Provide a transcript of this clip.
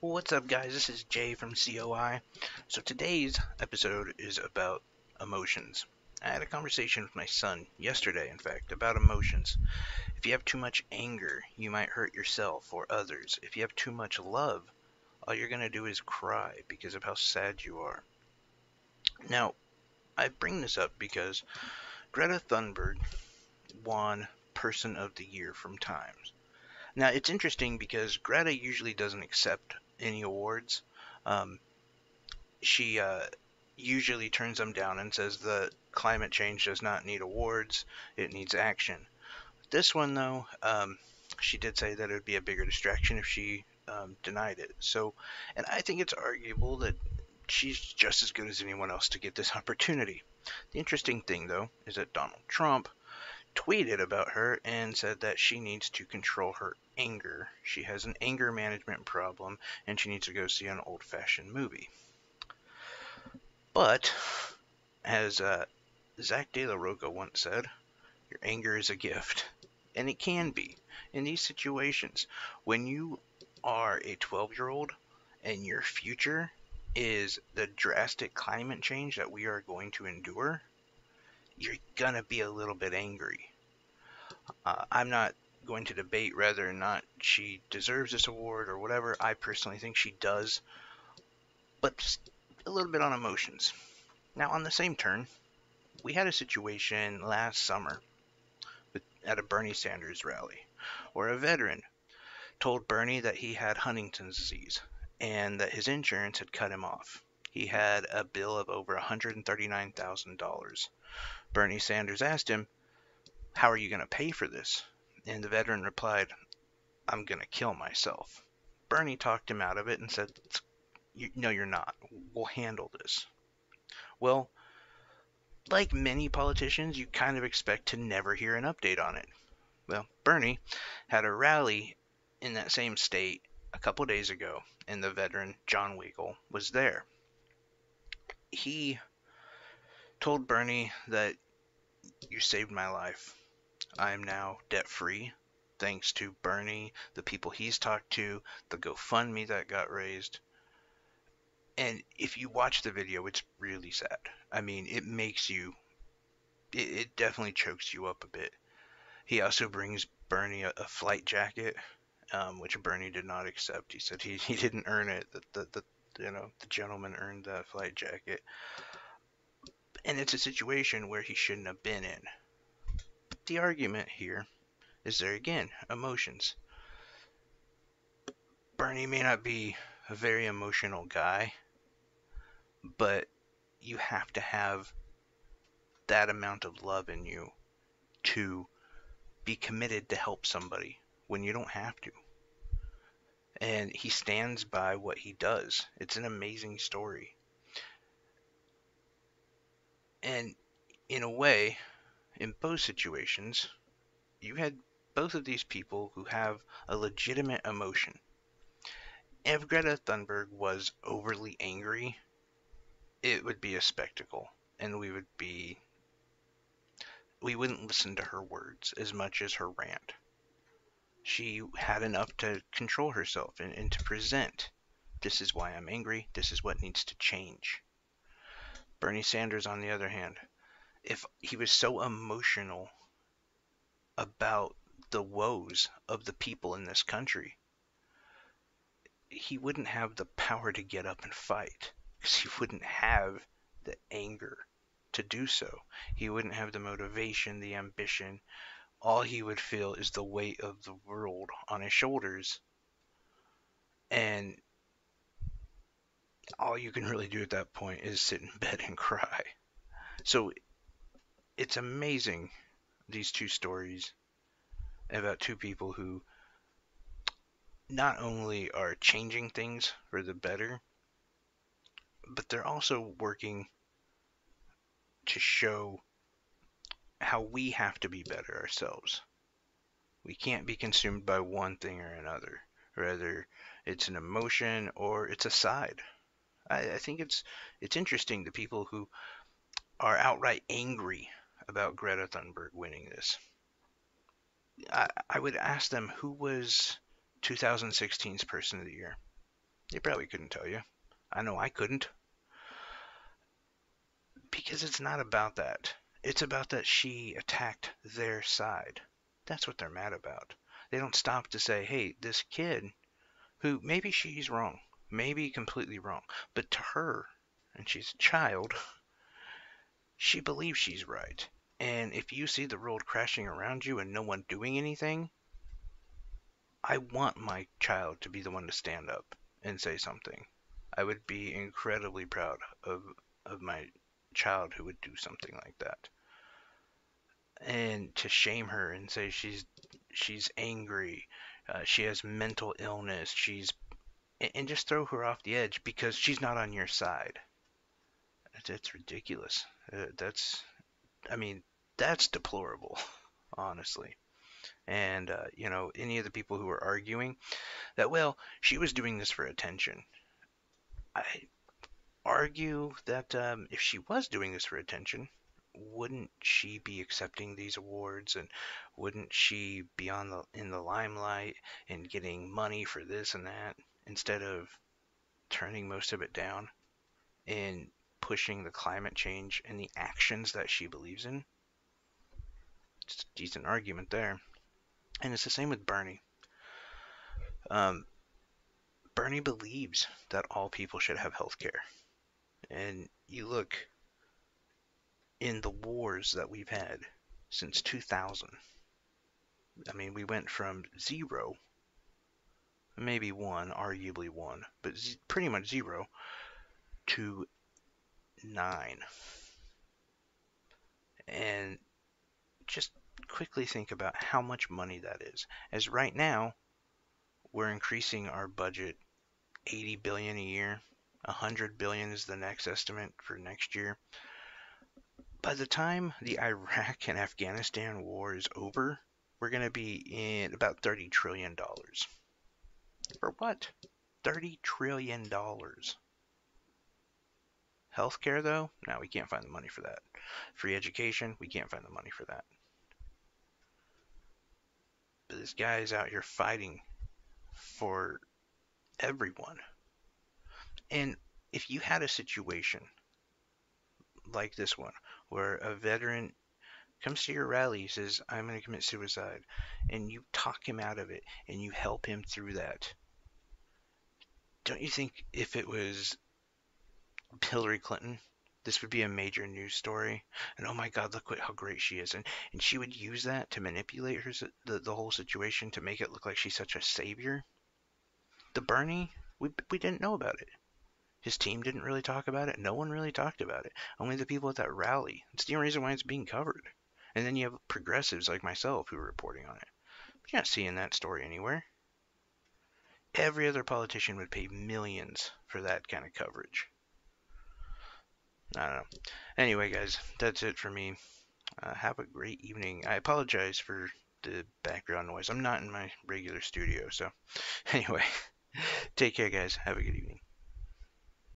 What's up, guys? This is Jay from COI. So today's episode is about emotions. I had a conversation with my son yesterday, in fact, about emotions. If you have too much anger, you might hurt yourself or others. If you have too much love, all you're going to do is cry because of how sad you are. Now, I bring this up because Greta Thunberg won Person of the Year from Times. Now, it's interesting because Greta usually doesn't accept any awards. Um, she usually turns them down and says that climate change does not need awards, it needs action. This one, though, she did say that it would be a bigger distraction if she denied it. So, and I think it's arguable that she's just as good as anyone else to get this opportunity. The interesting thing, though, is that Donald Trump tweeted about her and said that she needs to control her anger. She has an anger management problem and she needs to go see an old-fashioned movie. But, as Zach De La Roca once said, your anger is a gift. And it can be. In these situations, when you are a 12-year-old and your future is the drastic climate change that we are going to endure, you're gonna be a little bit angry. I'm not going to debate whether or not she deserves this award or whatever. I personally think she does, but just a little bit on emotions. Now, on the same turn, we had a situation last summer at a Bernie Sanders rally where a veteran told Bernie that he had Huntington's disease and that his insurance had cut him off. He had a bill of over $139,000. Bernie Sanders asked him, "How are you going to pay for this?" And the veteran replied, "I'm going to kill myself." Bernie talked him out of it and said, "No, you're not. We'll handle this." Well, like many politicians, you kind of expect to never hear an update on it. Well, Bernie had a rally in that same state a couple days ago, and the veteran John Weigel was there. He told Bernie that you saved my life. I am now debt free thanks to Bernie, the people he's talked to, the GoFundMe that got raised. And if you watch the video, it's really sad. I mean, it definitely chokes you up a bit. He also brings Bernie a flight jacket, which Bernie did not accept. He said he didn't earn it. The gentleman earned that flight jacket, and it's a situation where he shouldn't have been in. The argument here is there again, emotions. Bernie may not be a very emotional guy, but you have to have that amount of love in you to be committed to help somebody when you don't have to. And he stands by what he does. It's an amazing story. And in a way, in both situations, you had both of these people who have a legitimate emotion. If Greta Thunberg was overly angry, it would be a spectacle, and we wouldn't listen to her words as much as her rant. She had enough to control herself and to present, this is why I'm angry, this is what needs to change. Bernie Sanders, on the other hand, if he was so emotional about the woes of the people in this country, he wouldn't have the power to get up and fight because he wouldn't have the anger to do so. He wouldn't have the motivation, the ambition. All he would feel is the weight of the world on his shoulders. And all you can really do at that point is sit in bed and cry. So it's amazing, these two stories about two people who not only are changing things for the better, but they're also working to show how we have to be better ourselves. We can't be consumed by one thing or another, whether it's an emotion or it's a side. I think it's interesting the people who are outright angry about Greta Thunberg winning this. I would ask them, who was 2016's Person of the Year? They probably couldn't tell you. I know I couldn't. Because it's not about that. It's about that she attacked their side. That's what they're mad about. They don't stop to say, hey, this kid, who maybe she's wrong, maybe completely wrong, but to her, and she's a child, she believes she's right. And if you see the world crashing around you and no one doing anything, I want my child to be the one to stand up and say something. I would be incredibly proud of my child who would do something like that. And to shame her and say she's angry, she has mental illness, and just throw her off the edge because she's not on your side. That's ridiculous. I mean, that's deplorable, honestly. And any of the people who are arguing that, well, she was doing this for attention. I argue that if she was doing this for attention, wouldn't she be accepting these awards, and wouldn't she be in the limelight and getting money for this and that instead of turning most of it down and pushing the climate change and the actions that she believes in? It's a decent argument there. And it's the same with Bernie. Um, Bernie believes that all people should have health care. And you look in the wars that we've had since 2000. I mean, we went from zero, maybe one, arguably one, but pretty much zero, to nine. And just quickly think about how much money that is. As right now, we're increasing our budget 80 billion a year. 100 billion is the next estimate for next year. By the time the Iraq and Afghanistan war is over, we're going to be in about $30 trillion. For what? $30 trillion. Healthcare, though? No, we can't find the money for that. Free education? We can't find the money for that. But this guy is out here fighting for everyone. And if you had a situation like this one, where a veteran comes to your rally, he says, I'm going to commit suicide, and you talk him out of it, and you help him through that, don't you think if it was Hillary Clinton, this would be a major news story? And oh my God, look how great she is. And she would use that to manipulate the whole situation to make it look like she's such a savior. The Bernie, we didn't know about it. His team didn't really talk about it. No one really talked about it. Only the people at that rally. It's the only reason why it's being covered. And then you have progressives like myself who are reporting on it. But you're not seeing that story anywhere. Every other politician would pay millions for that kind of coverage. I don't know. Anyway, guys, that's it for me. Have a great evening. I apologize for the background noise. I'm not in my regular studio, so anyway, take care, guys. Have a good evening.